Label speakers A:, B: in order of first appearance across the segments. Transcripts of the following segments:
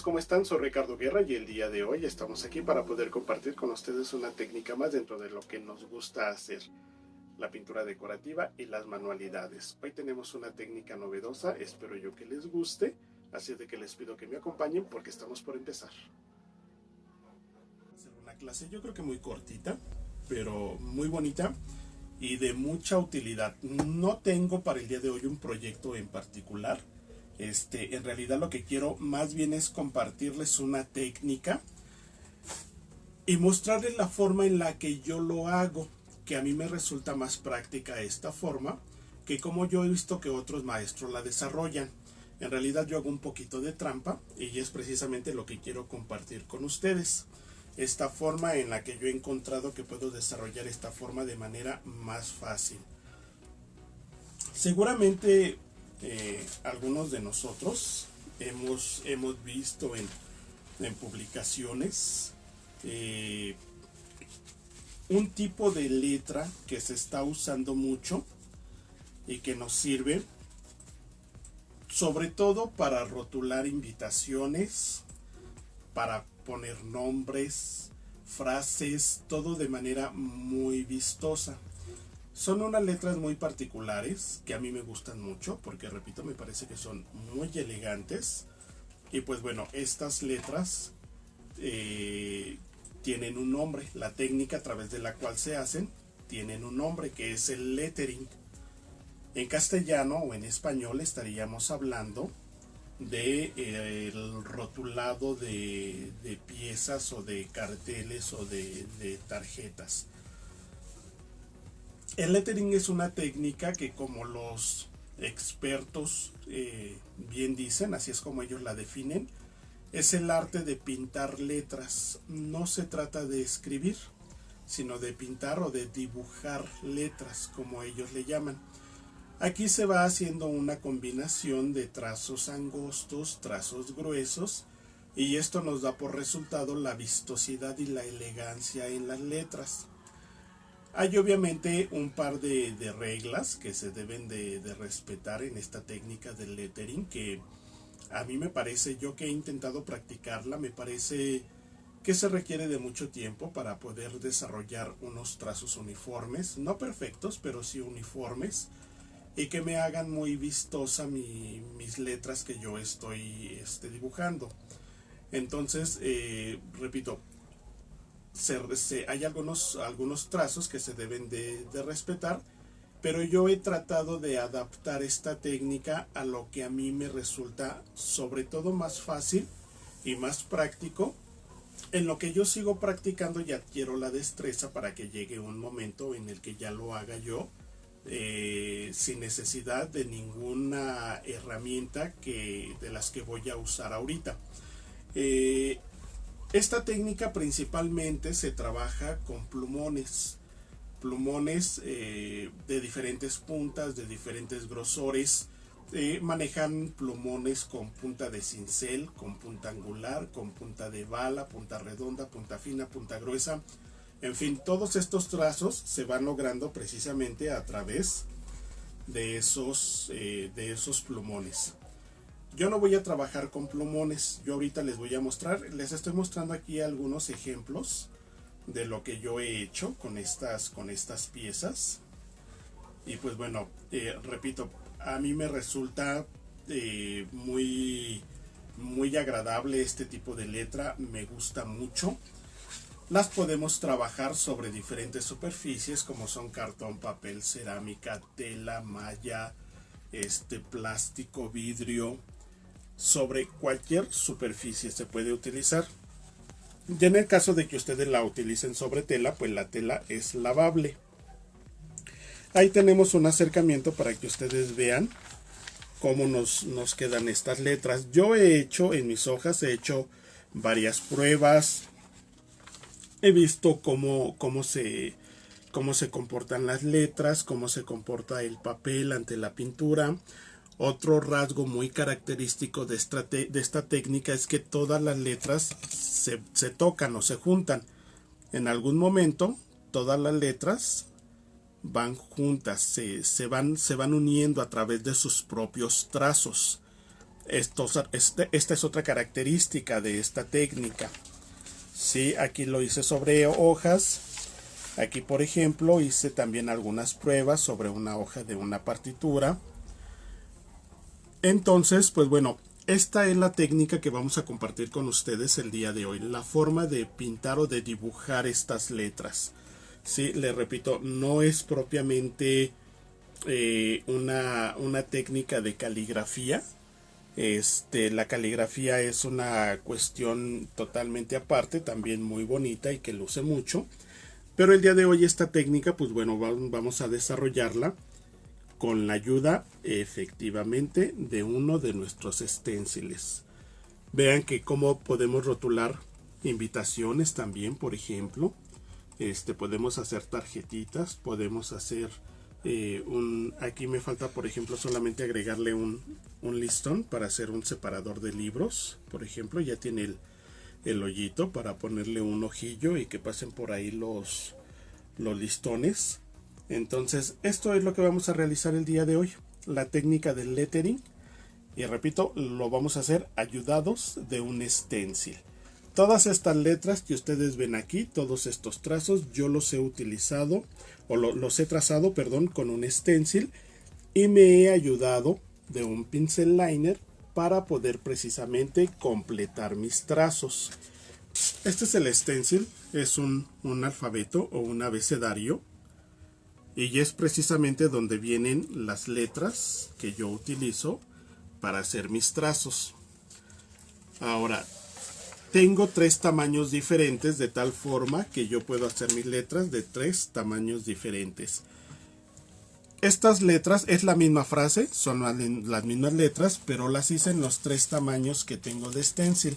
A: ¿cómo están? Soy Ricardo Guerra y el día de hoy estamos aquí para poder compartir con ustedes una técnica más dentro de lo que nos gusta hacer, la pintura decorativa y las manualidades. Hoy tenemos una técnica novedosa, espero yo que les guste, así de que les pido que me acompañen porque estamos por empezar. Hacer una clase yo creo que muy cortita, pero muy bonita y de mucha utilidad. No tengo para el día de hoy un proyecto en particular. En realidad lo que quiero más bien es compartirles una técnica y mostrarles la forma en la que yo lo hago, que a mí me resulta más práctica esta forma que como yo he visto que otros maestros la desarrollan. En realidad yo hago un poquito de trampa y es precisamente lo que quiero compartir con ustedes. Esta forma en la que yo he encontrado que puedo desarrollar esta forma de manera más fácil. Seguramente algunos de nosotros hemos visto en publicaciones un tipo de letra que se está usando mucho y que nos sirve sobre todo para rotular invitaciones, para poner nombres, frases, todo de manera muy vistosa. Son unas letras muy particulares que a mí me gustan mucho porque, repito, me parece que son muy elegantes. Y pues bueno, estas letras tienen un nombre. La técnica a través de la cual se hacen tienen un nombre que es el lettering. En castellano o en español estaríamos hablando de el rotulado de piezas o de carteles o de tarjetas. El lettering es una técnica que, como los expertos bien dicen, así es como ellos la definen, es el arte de pintar letras. No se trata de escribir, sino de pintar o de dibujar letras, como ellos le llaman. Aquí se va haciendo una combinación de trazos angostos, trazos gruesos, y esto nos da por resultado la vistosidad y la elegancia en las letras. Hay obviamente un par de reglas que se deben de respetar en esta técnica del lettering, que a mí me parece, yo que he intentado practicarla, me parece que se requiere de mucho tiempo para poder desarrollar unos trazos uniformes, no perfectos, pero sí uniformes, y que me hagan muy vistosa mis letras que yo estoy dibujando. Entonces, repito, hay algunos trazos que se deben de respetar, pero yo he tratado de adaptar esta técnica a lo que a mí me resulta sobre todo más fácil y más práctico, en lo que yo sigo practicando y adquiero la destreza para que llegue un momento en el que ya lo haga yo sin necesidad de ninguna herramienta de las que voy a usar ahorita. Esta técnica principalmente se trabaja con plumones de diferentes puntas, de diferentes grosores. Manejan plumones con punta de cincel, con punta angular, con punta de bala, punta redonda, punta fina, punta gruesa. En fin, todos estos trazos se van logrando precisamente a través de esos plumones. Yo no voy a trabajar con plumones, yo ahorita les estoy mostrando aquí algunos ejemplos de lo que yo he hecho con estas piezas. Y pues bueno, repito, a mí me resulta muy agradable este tipo de letra, me gusta mucho. Las podemos trabajar sobre diferentes superficies como son cartón, papel, cerámica, tela, malla, plástico, vidrio. Sobre cualquier superficie se puede utilizar. Y en el caso de que ustedes la utilicen sobre tela, pues la tela es lavable. Ahí tenemos un acercamiento para que ustedes vean cómo nos quedan estas letras. Yo en mis hojas he hecho varias pruebas. He visto cómo se comportan las letras, cómo se comporta el papel ante la pintura. Otro rasgo muy característico de esta técnica es que todas las letras se tocan o se juntan. En algún momento todas las letras van juntas, se van uniendo a través de sus propios trazos. Esta es otra característica de esta técnica. Sí, aquí lo hice sobre hojas. Aquí, por ejemplo, hice también algunas pruebas sobre una hoja de una partitura. Entonces, pues bueno, esta es la técnica que vamos a compartir con ustedes el día de hoy. La forma de pintar o de dibujar estas letras. Sí, les repito, no es propiamente una técnica de caligrafía. La caligrafía es una cuestión totalmente aparte, también muy bonita y que luce mucho. Pero el día de hoy esta técnica, pues bueno, vamos a desarrollarla con la ayuda efectivamente de uno de nuestros esténciles. Vean que cómo podemos rotular invitaciones también, por ejemplo. Podemos hacer tarjetitas, podemos hacer aquí me falta, por ejemplo, solamente agregarle un listón para hacer un separador de libros. Por ejemplo, ya tiene el hoyito para ponerle un ojillo y que pasen por ahí los listones. Entonces, esto es lo que vamos a realizar el día de hoy, la técnica del lettering. Y repito, lo vamos a hacer ayudados de un stencil. Todas estas letras que ustedes ven aquí, todos estos trazos, yo los he utilizado, o los he trazado, perdón, con un stencil. Y me he ayudado de un pincel liner para poder precisamente completar mis trazos. Este es el stencil, es un alfabeto o un abecedario. Y es precisamente donde vienen las letras que yo utilizo para hacer mis trazos. Ahora, tengo 3 tamaños diferentes de tal forma que yo puedo hacer mis letras de 3 tamaños diferentes. Estas letras es la misma frase, son las mismas letras, pero las hice en los 3 tamaños que tengo de stencil.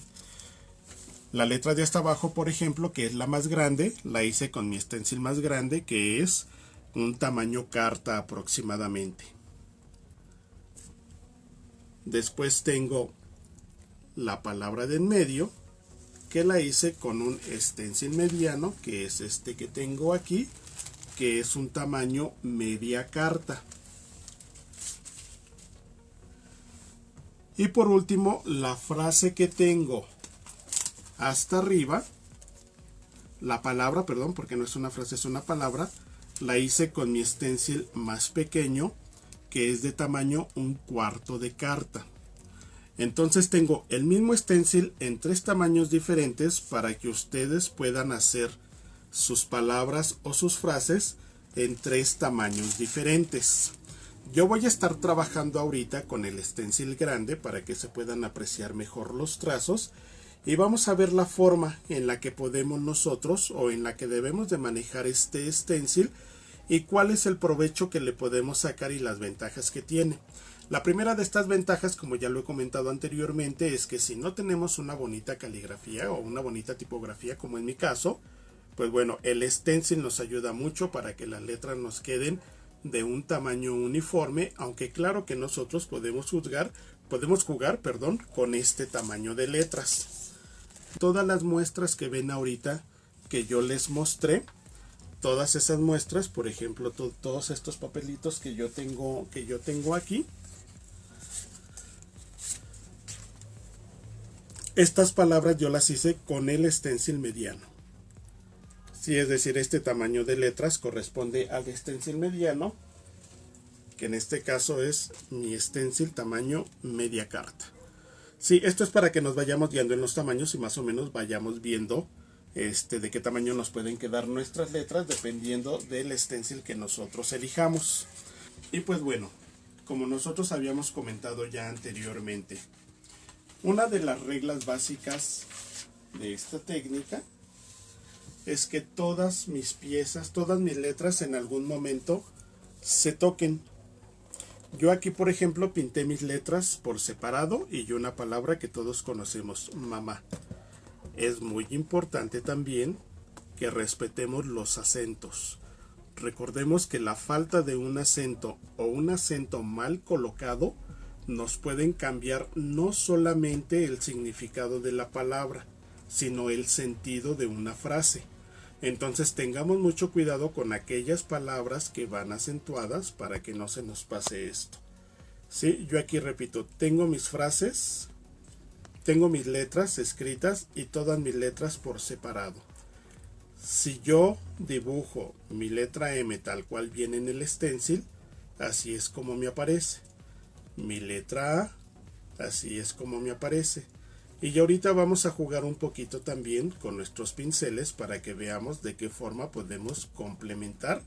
A: La letra de hasta abajo, por ejemplo, que es la más grande, la hice con mi stencil más grande, que es un tamaño carta aproximadamente. Después tengo la palabra de en medio, que la hice con un stencil mediano, que es este que tengo aquí, que es un tamaño media carta. Y por último, la frase que tengo hasta arriba, la palabra, perdón, porque no es una frase, es una palabra, la hice con mi stencil más pequeño, que es de tamaño 1/4 de carta. Entonces tengo el mismo stencil en 3 tamaños diferentes para que ustedes puedan hacer sus palabras o sus frases en 3 tamaños diferentes. Yo voy a estar trabajando ahorita con el stencil grande para que se puedan apreciar mejor los trazos. Y vamos a ver la forma en la que podemos nosotros o en la que debemos de manejar este stencil y cuál es el provecho que le podemos sacar y las ventajas que tiene. La primera de estas ventajas, como ya lo he comentado anteriormente, es que si no tenemos una bonita caligrafía o una bonita tipografía, como en mi caso, pues bueno, el stencil nos ayuda mucho para que las letras nos queden de un tamaño uniforme, aunque claro que nosotros podemos jugar, con este tamaño de letras. Todas las muestras que ven ahorita que yo les mostré, todas esas muestras, por ejemplo, todos estos papelitos que yo tengo aquí, estas palabras yo las hice con el stencil mediano. Sí, es decir, este tamaño de letras corresponde al stencil mediano, que en este caso es mi stencil tamaño media carta. Sí, esto es para que nos vayamos guiando en los tamaños y más o menos vayamos viendo de qué tamaño nos pueden quedar nuestras letras dependiendo del stencil que nosotros elijamos. Y pues bueno, como nosotros habíamos comentado ya anteriormente, una de las reglas básicas de esta técnica es que todas mis piezas, todas mis letras en algún momento se toquen. Yo aquí, por ejemplo, pinté mis letras por separado y una palabra que todos conocemos, mamá. Es muy importante también que respetemos los acentos. Recordemos que la falta de un acento o un acento mal colocado nos pueden cambiar no solamente el significado de la palabra, sino el sentido de una frase. Entonces tengamos mucho cuidado con aquellas palabras que van acentuadas para que no se nos pase esto. ¿Sí? Yo aquí repito, tengo mis frases, tengo mis letras escritas y todas mis letras por separado. Si yo dibujo mi letra M tal cual viene en el stencil, así es como me aparece. Mi letra A, así es como me aparece. Y ahorita vamos a jugar un poquito también con nuestros pinceles para que veamos de qué forma podemos complementar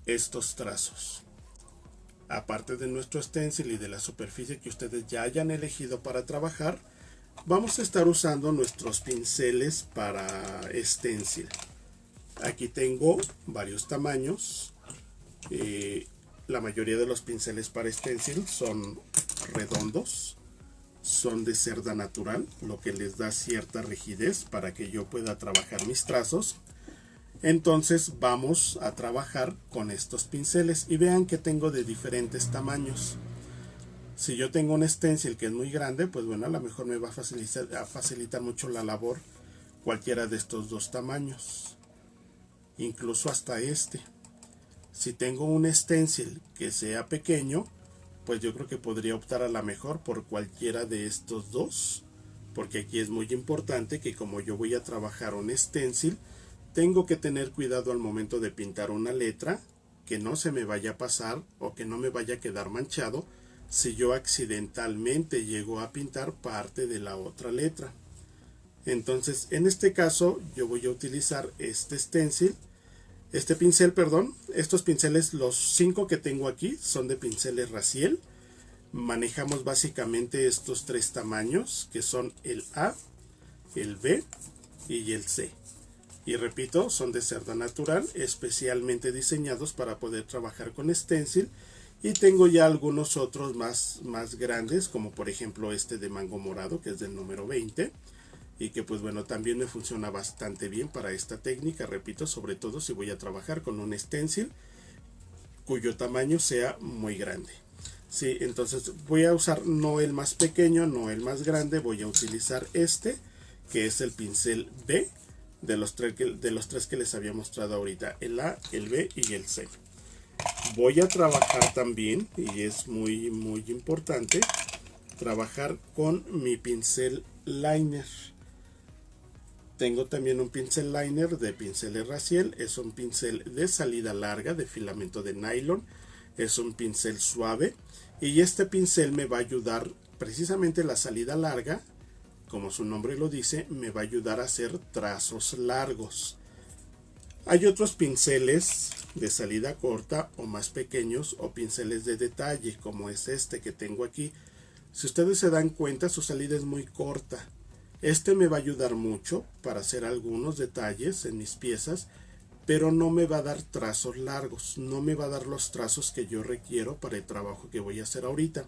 A: estos trazos. Aparte de nuestro stencil y de la superficie que ustedes ya hayan elegido para trabajar, vamos a estar usando nuestros pinceles para stencil. Aquí tengo varios tamaños. La mayoría de los pinceles para stencil son redondos, son de cerda natural, lo que les da cierta rigidez para que yo pueda trabajar mis trazos. Entonces vamos a trabajar con estos pinceles y vean que tengo de diferentes tamaños. Si yo tengo un stencil que es muy grande, pues bueno, a lo mejor me va a facilitar mucho la labor cualquiera de estos dos tamaños, incluso hasta este. Si tengo un stencil que sea pequeño, pues yo creo que podría optar a lo mejor por cualquiera de estos dos, porque aquí es muy importante que como yo voy a trabajar un stencil, tengo que tener cuidado al momento de pintar una letra, que no se me vaya a pasar o que no me vaya a quedar manchado si yo accidentalmente llego a pintar parte de la otra letra. Entonces, en este caso, yo voy a utilizar este pincel, perdón. Estos pinceles, los 5 que tengo aquí, son de pinceles Raziel. Manejamos básicamente estos 3 tamaños, que son el A, el B y el C. Y repito, son de cerda natural, especialmente diseñados para poder trabajar con stencil. Y tengo ya algunos otros más grandes, como por ejemplo este de mango morado, que es del número 20. Y que pues bueno, también me funciona bastante bien para esta técnica, repito, sobre todo si voy a trabajar con un stencil cuyo tamaño sea muy grande. Sí, entonces voy a usar no el más pequeño, no el más grande, voy a utilizar este, que es el pincel B, de los tres que les había mostrado ahorita, el A, el B y el C. Voy a trabajar también, y es muy importante, trabajar con mi pincel liner. Tengo también un pincel liner de pinceles Raziel, es un pincel de salida larga de filamento de nylon, es un pincel suave y este pincel me va a ayudar, precisamente la salida larga, como su nombre lo dice, me va a ayudar a hacer trazos largos. Hay otros pinceles de salida corta o más pequeños o pinceles de detalle como es este que tengo aquí. Si ustedes se dan cuenta, su salida es muy corta. Este me va a ayudar mucho para hacer algunos detalles en mis piezas, pero no me va a dar trazos largos, no me va a dar los trazos que yo requiero para el trabajo que voy a hacer ahorita.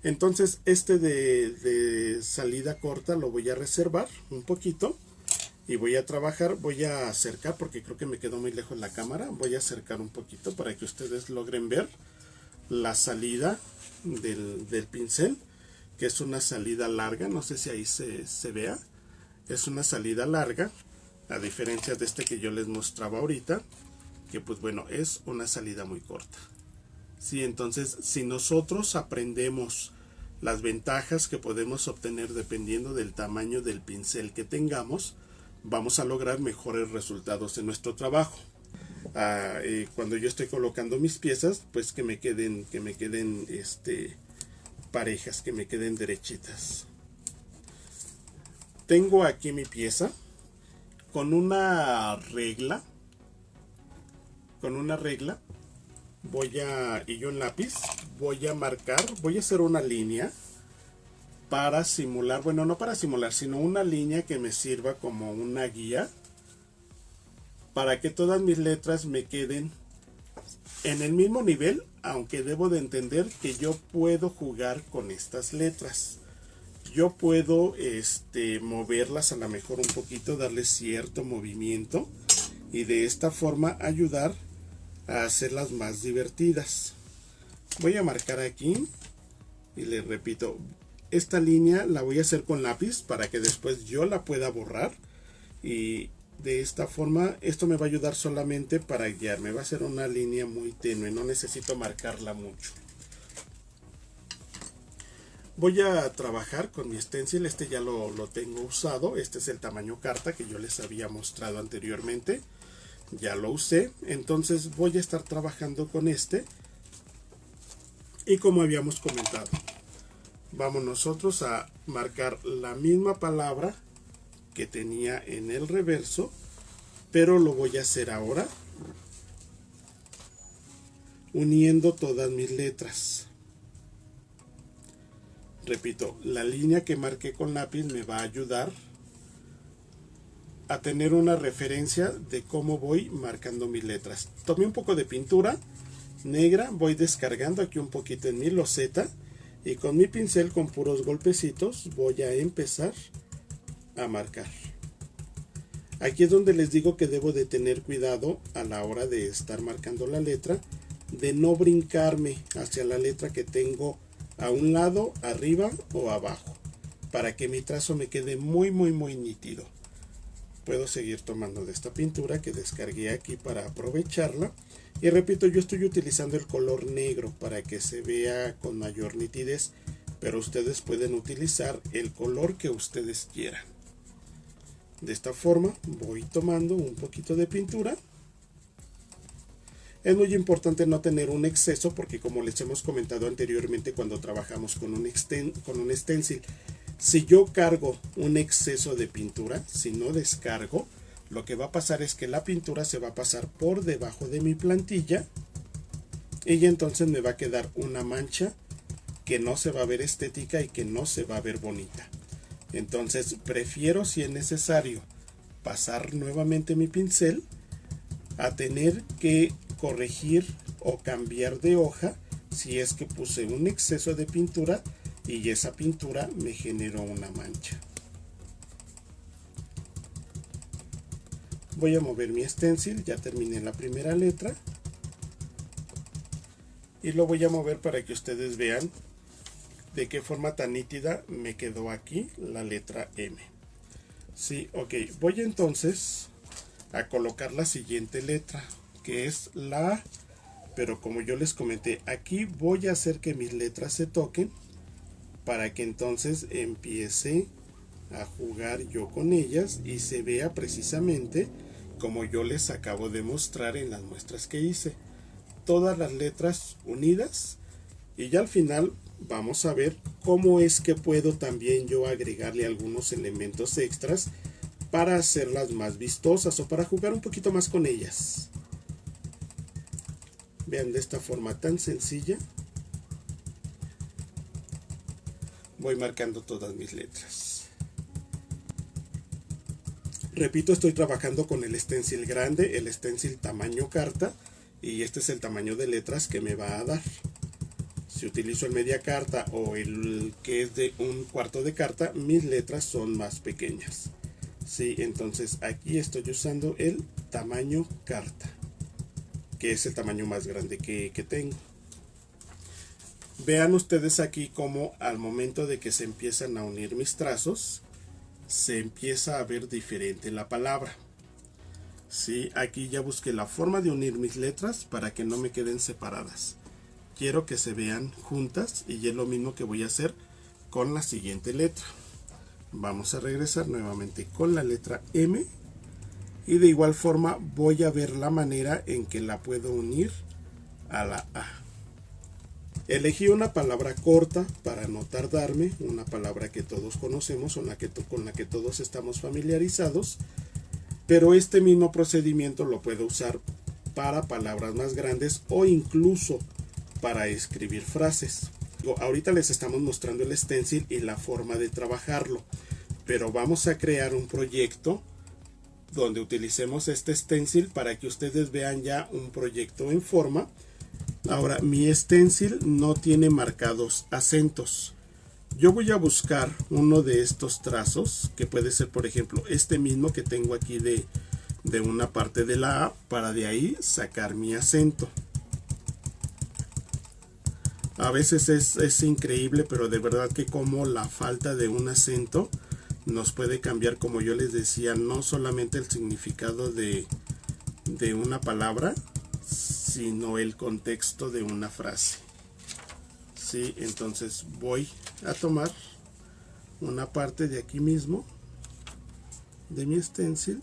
A: Entonces este de salida corta lo voy a reservar un poquito y voy a trabajar, voy a acercar porque creo que me quedó muy lejos la cámara, voy a acercar un poquito para que ustedes logren ver la salida del pincel, que es una salida larga, no sé si ahí se vea, es una salida larga, a diferencia de este que yo les mostraba ahorita, que pues bueno, es una salida muy corta. Sí, entonces si nosotros aprendemos las ventajas que podemos obtener dependiendo del tamaño del pincel que tengamos, vamos a lograr mejores resultados en nuestro trabajo. Cuando yo estoy colocando mis piezas, pues que me queden parejas, que me queden derechitas. Tengo aquí mi pieza con una regla, y yo en lápiz voy a marcar, voy a hacer una línea para simular, bueno, no para simular, sino una línea que me sirva como una guía para que todas mis letras me queden en el mismo nivel, aunque debo de entender que yo puedo jugar con estas letras. Yo puedo moverlas a lo mejor un poquito, darle cierto movimiento y de esta forma ayudar a hacerlas más divertidas. Voy a marcar aquí y les repito, esta línea la voy a hacer con lápiz para que después yo la pueda borrar y de esta forma esto me va a ayudar solamente para guiarme. Va a ser una línea muy tenue, no necesito marcarla mucho. Voy a trabajar con mi stencil. Este ya lo tengo usado. Este es el tamaño carta que yo les había mostrado anteriormente. Ya lo usé. Entonces voy a estar trabajando con este. Y como habíamos comentado, vamos nosotros a marcar la misma palabra que tenía en el reverso, pero lo voy a hacer ahora uniendo todas mis letras. Repito, la línea que marqué con lápiz me va a ayudar a tener una referencia de cómo voy marcando mis letras. Tomé un poco de pintura negra, voy descargando aquí un poquito en mi loseta y con mi pincel con puros golpecitos voy a empezar a marcar. Aquí es donde les digo que debo de tener cuidado a la hora de estar marcando la letra, de no brincarme hacia la letra que tengo a un lado, arriba o abajo, para que mi trazo me quede muy nítido. Puedo seguir tomando de esta pintura que descargué aquí para aprovecharla. Y repito, yo estoy utilizando el color negro para que se vea con mayor nitidez, pero ustedes pueden utilizar el color que ustedes quieran. De esta forma voy tomando un poquito de pintura. Es muy importante no tener un exceso porque, como les hemos comentado anteriormente cuando trabajamos con un stencil, si yo cargo un exceso de pintura, si no descargo, lo que va a pasar es que la pintura se va a pasar por debajo de mi plantilla y entonces me va a quedar una mancha que no se va a ver estética y que no se va a ver bonita. Entonces prefiero, si es necesario, pasar nuevamente mi pincel a tener que corregir o cambiar de hoja si es que puse un exceso de pintura y esa pintura me generó una mancha. Voy a mover mi stencil, ya terminé la primera letra y lo voy a mover para que ustedes vean de qué forma tan nítida me quedó aquí la letra M. Sí, ok, voy entonces a colocar la siguiente letra, que es la A, pero como yo les comenté, aquí voy a hacer que mis letras se toquen para que entonces empiece a jugar yo con ellas y se vea precisamente como yo les acabo de mostrar en las muestras que hice, todas las letras unidas. Y ya al final vamos a ver cómo es que puedo también yo agregarle algunos elementos extras para hacerlas más vistosas o para jugar un poquito más con ellas. Vean, de esta forma tan sencilla voy marcando todas mis letras. Repito, estoy trabajando con el stencil grande, el stencil tamaño carta, y este es el tamaño de letras que me va a dar. Si utilizo el media carta o el que es de un cuarto de carta, mis letras son más pequeñas. Sí, entonces aquí estoy usando el tamaño carta, que es el tamaño más grande que tengo. Vean ustedes aquí como al momento de que se empiezan a unir mis trazos, se empieza a ver diferente la palabra. Sí, aquí ya busqué la forma de unir mis letras para que no me queden separadas. Quiero que se vean juntas y es lo mismo que voy a hacer con la siguiente letra. Vamos a regresar nuevamente con la letra M y de igual forma voy a ver la manera en que la puedo unir a la A. Elegí una palabra corta para no tardarme, una palabra que todos conocemos, con la que todos estamos familiarizados, pero este mismo procedimiento lo puedo usar para palabras más grandes o incluso para escribir frases. Ahorita les estamos mostrando el stencil y la forma de trabajarlo, pero vamos a crear un proyecto donde utilicemos este stencil para que ustedes vean ya un proyecto en forma. Ahora, mi stencil no tiene marcados acentos. Yo voy a buscar uno de estos trazos, que puede ser, por ejemplo, este mismo que tengo aquí de una parte de la A, para de ahí sacar mi acento. A veces es increíble, pero de verdad que como la falta de un acento nos puede cambiar, como yo les decía, no solamente el significado de una palabra, sino el contexto de una frase. Sí, entonces voy a tomar una parte de aquí mismo de mi stencil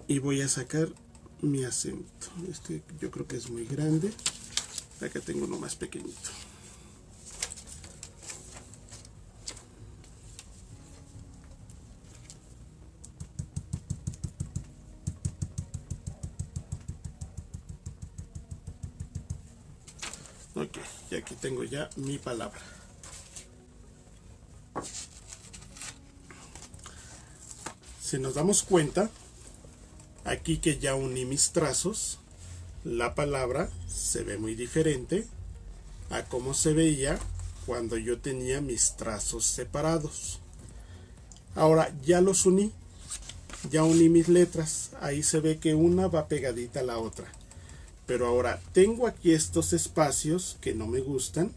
A: y voy a sacar mi acento. Este yo creo que es muy grande. Acá tengo uno más pequeñito. Ok, y aquí tengo ya mi palabra. Si nos damos cuenta, aquí que ya uní mis trazos, la palabra se ve muy diferente a cómo se veía cuando yo tenía mis trazos separados. Ahora ya los uní, ya uní mis letras, ahí se ve que una va pegadita a la otra. Pero ahora tengo aquí estos espacios que no me gustan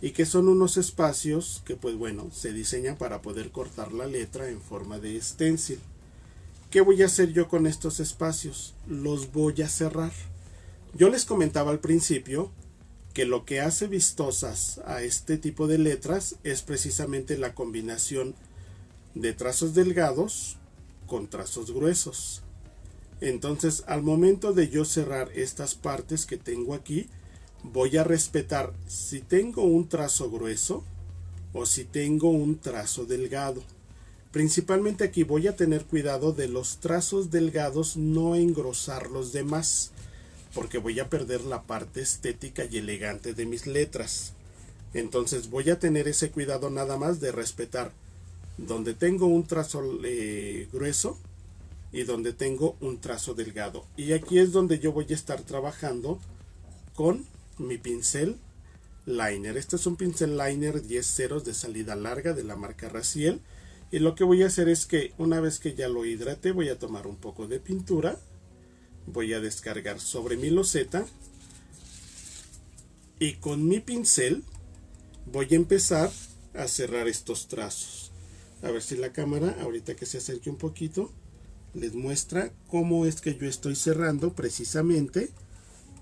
A: y que son unos espacios que pues bueno, se diseñan para poder cortar la letra en forma de stencil. ¿Qué voy a hacer yo con estos espacios? Los voy a cerrar. Yo les comentaba al principio que lo que hace vistosas a este tipo de letras es precisamente la combinación de trazos delgados con trazos gruesos. Entonces, al momento de yo cerrar estas partes que tengo aquí, voy a respetar si tengo un trazo grueso o si tengo un trazo delgado. Principalmente aquí voy a tener cuidado de los trazos delgados, no engrosarlos de más, porque voy a perder la parte estética y elegante de mis letras. Entonces voy a tener ese cuidado nada más de respetar donde tengo un trazo grueso y donde tengo un trazo delgado. Y aquí es donde yo voy a estar trabajando con mi pincel liner. Este es un pincel liner 10 ceros de salida larga de la marca Raciel. Y lo que voy a hacer es que una vez que ya lo hidrate, voy a tomar un poco de pintura. Voy a descargar sobre mi loseta. Y con mi pincel voy a empezar a cerrar estos trazos. A ver si la cámara, ahorita que se acerque un poquito, les muestra cómo es que yo estoy cerrando precisamente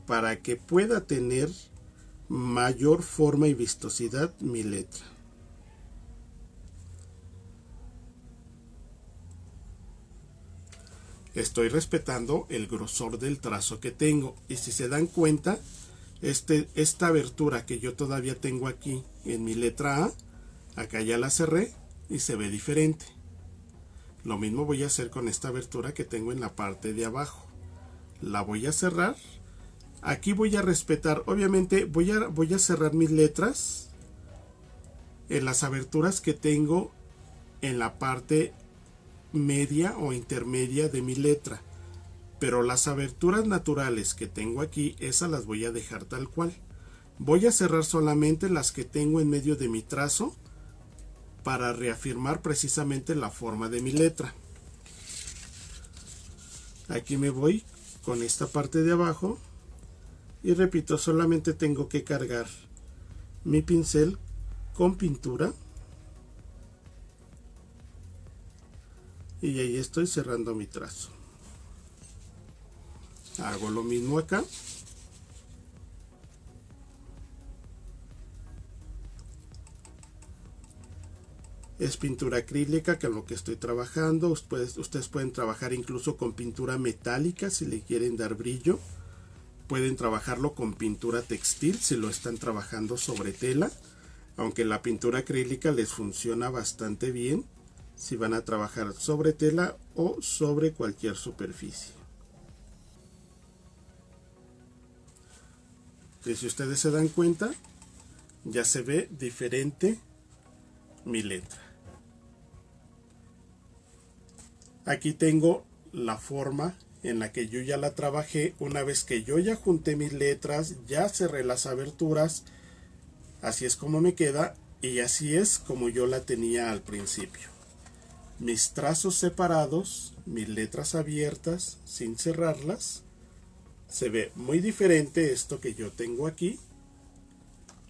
A: para que pueda tener mayor forma y vistosidad mi letra. Estoy respetando el grosor del trazo que tengo y si se dan cuenta, esta abertura que yo todavía tengo aquí en mi letra A, acá ya la cerré y se ve diferente. Lo mismo voy a hacer con esta abertura que tengo en la parte de abajo. La voy a cerrar. Aquí voy a respetar, obviamente voy a cerrar mis letras en las aberturas que tengo en la parte media o intermedia de mi letra. Pero las aberturas naturales que tengo aquí, esas las voy a dejar tal cual. Voy a cerrar solamente las que tengo en medio de mi trazo para reafirmar precisamente la forma de mi letra. Aquí me voy con esta parte de abajo y repito, solamente tengo que cargar mi pincel con pintura y ahí estoy cerrando mi trazo. Hago lo mismo acá. Es pintura acrílica que es lo que estoy trabajando. Ustedes pueden trabajar incluso con pintura metálica si le quieren dar brillo. Pueden trabajarlo con pintura textil si lo están trabajando sobre tela. Aunque la pintura acrílica les funciona bastante bien si van a trabajar sobre tela o sobre cualquier superficie. Y si ustedes se dan cuenta, ya se ve diferente mi letra. Aquí tengo la forma en la que yo ya la trabajé. Una vez que yo ya junté mis letras, ya cerré las aberturas, así es como me queda y así es como yo la tenía al principio. Mis trazos separados, mis letras abiertas sin cerrarlas. Se ve muy diferente esto que yo tengo aquí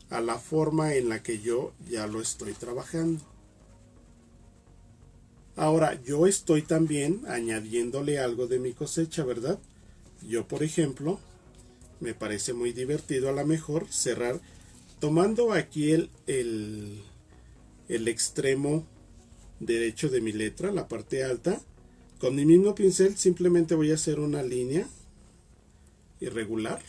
A: a la forma en la que yo ya lo estoy trabajando. Ahora yo estoy también añadiéndole algo de mi cosecha, ¿verdad? Yo, por ejemplo, me parece muy divertido a lo mejor cerrar Tomando aquí el extremo derecho de mi letra, la parte alta, con mi mismo pincel simplemente voy a hacer una línea irregular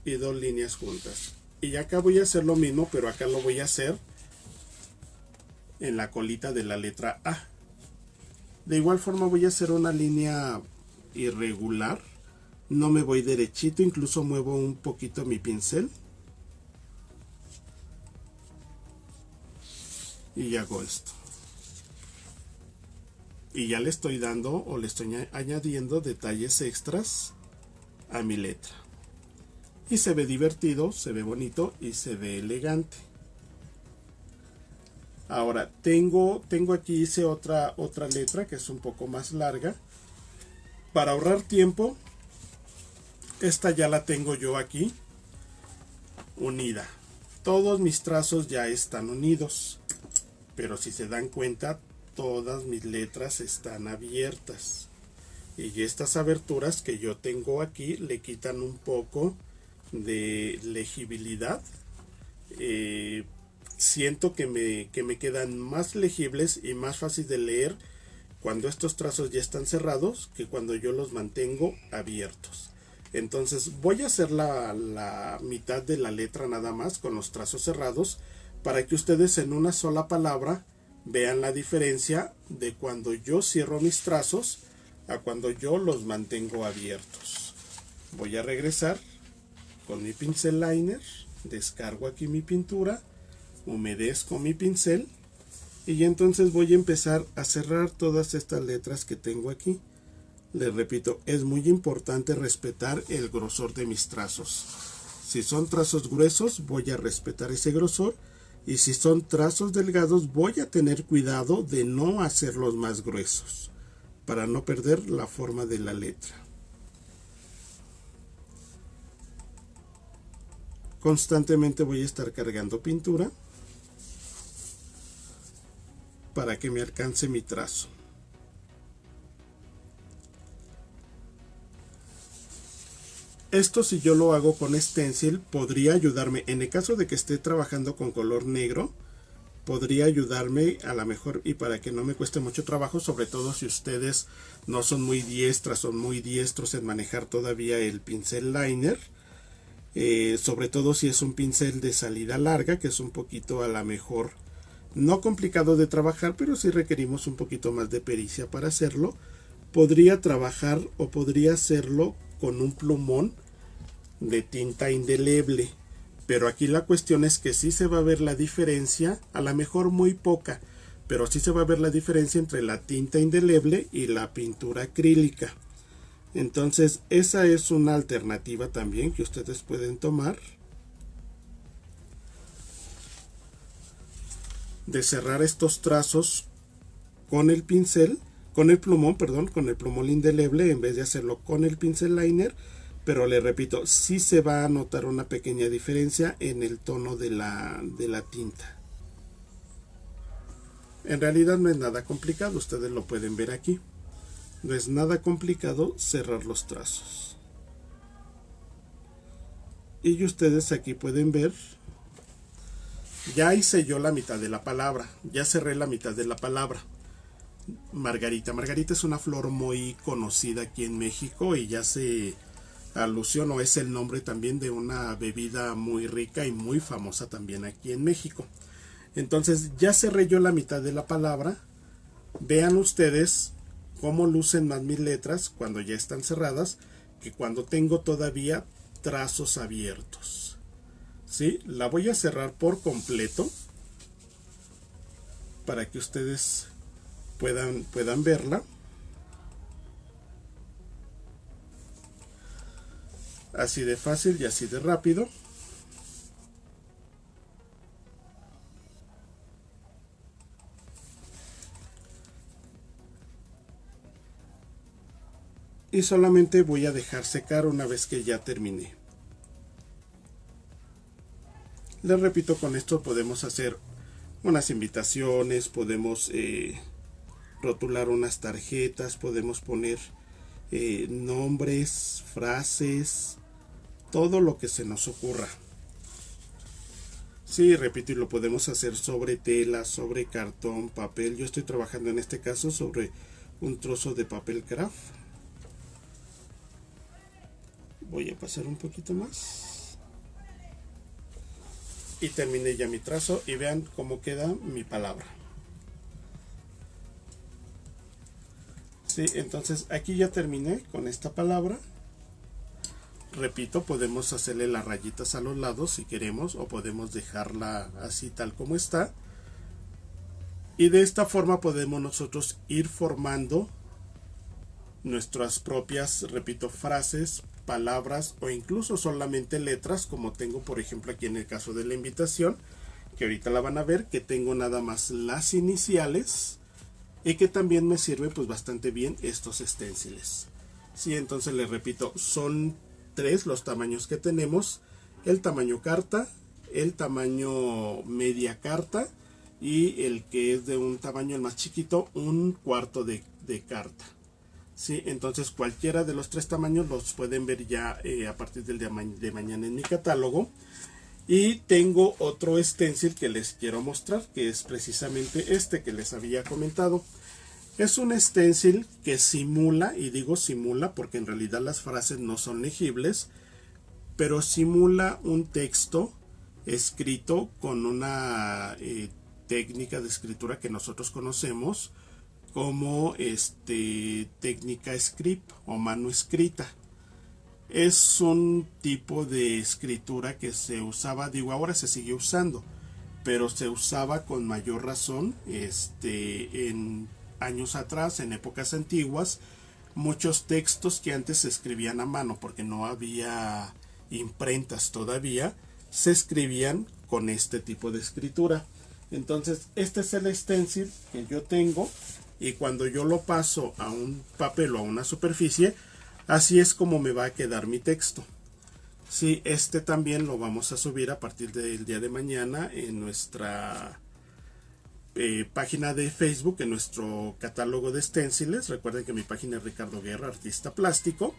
A: y dos líneas juntas. Y acá voy a hacer lo mismo, pero acá lo voy a hacer en la colita de la letra A. De igual forma voy a hacer una línea irregular. No me voy derechito, incluso muevo un poquito mi pincel. Y hago esto. Y ya le estoy dando o le estoy añadiendo detalles extras a mi letra. Y se ve divertido, se ve bonito y se ve elegante. Ahora tengo aquí hice otra letra que es un poco más larga. Para ahorrar tiempo, esta ya la tengo yo aquí unida. Todos mis trazos ya están unidos, pero si se dan cuenta, todas mis letras están abiertas. Y estas aberturas que yo tengo aquí le quitan un poco de legibilidad. Siento que me quedan más legibles y más fácil de leer cuando estos trazos ya están cerrados que cuando yo los mantengo abiertos. Entonces voy a hacer la mitad de la letra nada más con los trazos cerrados para que ustedes en una sola palabra vean la diferencia de cuando yo cierro mis trazos a cuando yo los mantengo abiertos. Voy a regresar con mi pincel liner, descargo aquí mi pintura, humedezco mi pincel y entonces voy a empezar a cerrar todas estas letras que tengo aquí. Les repito, es muy importante respetar el grosor de mis trazos. Si son trazos gruesos, voy a respetar ese grosor. Y si son trazos delgados, voy a tener cuidado de no hacerlos más gruesos, para no perder la forma de la letra. Constantemente voy a estar cargando pintura para que me alcance mi trazo. Esto, si yo lo hago con stencil, podría ayudarme. En el caso de que esté trabajando con color negro, podría ayudarme a lo mejor, y para que no me cueste mucho trabajo, sobre todo si ustedes no son muy diestras, son muy diestros en manejar todavía el pincel liner. Sobre todo si es un pincel de salida larga, que es un poquito a lo mejor no complicado de trabajar, pero sí requerimos un poquito más de pericia para hacerlo. Podría trabajar o podría hacerlo con un plumón de tinta indeleble, pero aquí la cuestión es que sí se va a ver la diferencia, a lo mejor muy poca, pero sí se va a ver la diferencia entre la tinta indeleble y la pintura acrílica. Entonces esa es una alternativa también que ustedes pueden tomar, de cerrar estos trazos con el pincel, con el plumón, perdón, con el plumón indeleble en vez de hacerlo con el pincel liner. Pero le repito, sí se va a notar una pequeña diferencia en el tono de la tinta. En realidad no es nada complicado, ustedes lo pueden ver aquí. No es nada complicado cerrar los trazos. Y ustedes aquí pueden ver, ya hice yo la mitad de la palabra, ya cerré la mitad de la palabra. Margarita. Margarita es una flor muy conocida aquí en México y ya se alusión o es el nombre también de una bebida muy rica y muy famosa también aquí en México. Entonces ya cerré yo la mitad de la palabra. Vean ustedes cómo lucen más mis letras cuando ya están cerradas que cuando tengo todavía trazos abiertos. ¿Sí? La voy a cerrar por completo para que ustedes puedan verla. Así de fácil y así de rápido. Y solamente voy a dejar secar una vez que ya terminé. Les repito, con esto podemos hacer unas invitaciones, podemos rotular unas tarjetas, podemos poner nombres, frases todo lo que se nos ocurra. Sí, repito, y lo podemos hacer sobre tela, sobre cartón, papel. Yo estoy trabajando en este caso sobre un trozo de papel craft. Voy a pasar un poquito más. Y terminé ya mi trazo y vean cómo queda mi palabra. Sí, entonces aquí ya terminé con esta palabra. Repito, podemos hacerle las rayitas a los lados si queremos, o podemos dejarla así tal como está. Y de esta forma podemos nosotros ir formando nuestras propias, repito, frases, palabras o incluso solamente letras, como tengo por ejemplo aquí en el caso de la invitación, que ahorita la van a ver, que tengo nada más las iniciales y que también me sirve pues bastante bien estos esténciles. Sí, entonces les repito, son 3 los tamaños que tenemos: el tamaño carta, el tamaño media carta y el que es de un tamaño el más chiquito, un cuarto de carta. Sí, entonces cualquiera de los 3 tamaños los pueden ver ya a partir del día de mañana en mi catálogo. Y tengo otro stencil que les quiero mostrar, que es precisamente este que les había comentado. Es un stencil que simula, y digo simula porque en realidad las frases no son legibles, pero simula un texto escrito con una técnica de escritura que nosotros conocemos como técnica script o mano escrita. Es un tipo de escritura que se usaba, digo ahora se sigue usando, pero se usaba con mayor razón en años atrás, en épocas antiguas. Muchos textos que antes se escribían a mano porque no había imprentas todavía, se escribían con este tipo de escritura. Entonces este es el stencil que yo tengo, y cuando yo lo paso a un papel o a una superficie, así es como me va a quedar mi texto. Sí, este también lo vamos a subir a partir del día de mañana en nuestra página de Facebook, en nuestro catálogo de stenciles. Recuerden que mi página es Ricardo Guerra, artista plástico,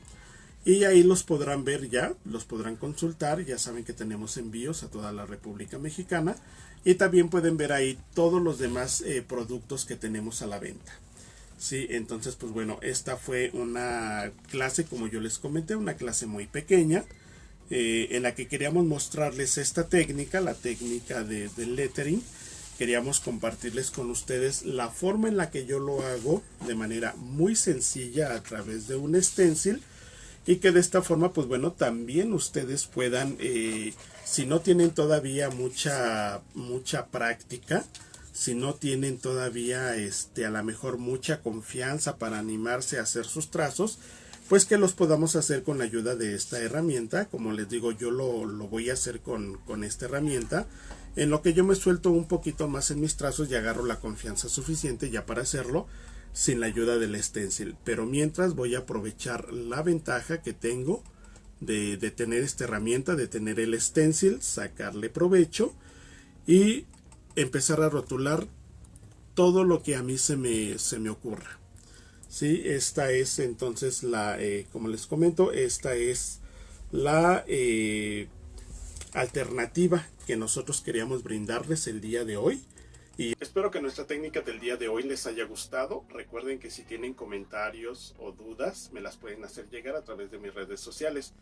A: y ahí los podrán ver ya, los podrán consultar. Ya saben que tenemos envíos a toda la República Mexicana, y también pueden ver ahí todos los demás productos que tenemos a la venta. Sí, entonces pues bueno, esta fue una clase, como yo les comenté, una clase muy pequeña, en la que queríamos mostrarles esta técnica, la técnica del lettering. Queríamos compartirles con ustedes la forma en la que yo lo hago de manera muy sencilla a través de un stencil, y que de esta forma pues bueno, también ustedes puedan, si no tienen todavía mucha práctica, si no tienen todavía a lo mejor mucha confianza para animarse a hacer sus trazos, pues que los podamos hacer con la ayuda de esta herramienta. Como les digo, yo lo voy a hacer con esta herramienta, en lo que yo me suelto un poquito más en mis trazos y agarro la confianza suficiente ya para hacerlo sin la ayuda del stencil. Pero mientras voy a aprovechar la ventaja que tengo de tener esta herramienta, de tener el stencil, sacarle provecho y empezar a rotular todo lo que a mí se me ocurra. Sí, esta es entonces como les comento, esta es la alternativa que nosotros queríamos brindarles el día de hoy. Y espero que nuestra técnica del día de hoy les haya gustado. Recuerden que si tienen comentarios o dudas, me las pueden hacer llegar a través de mis redes sociales.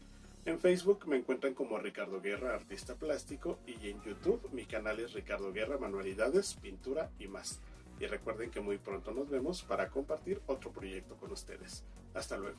A: En Facebook me encuentran como Ricardo Guerra, artista plástico, y en YouTube mi canal es Ricardo Guerra, manualidades, pintura y más. Y recuerden que muy pronto nos vemos para compartir otro proyecto con ustedes. Hasta luego.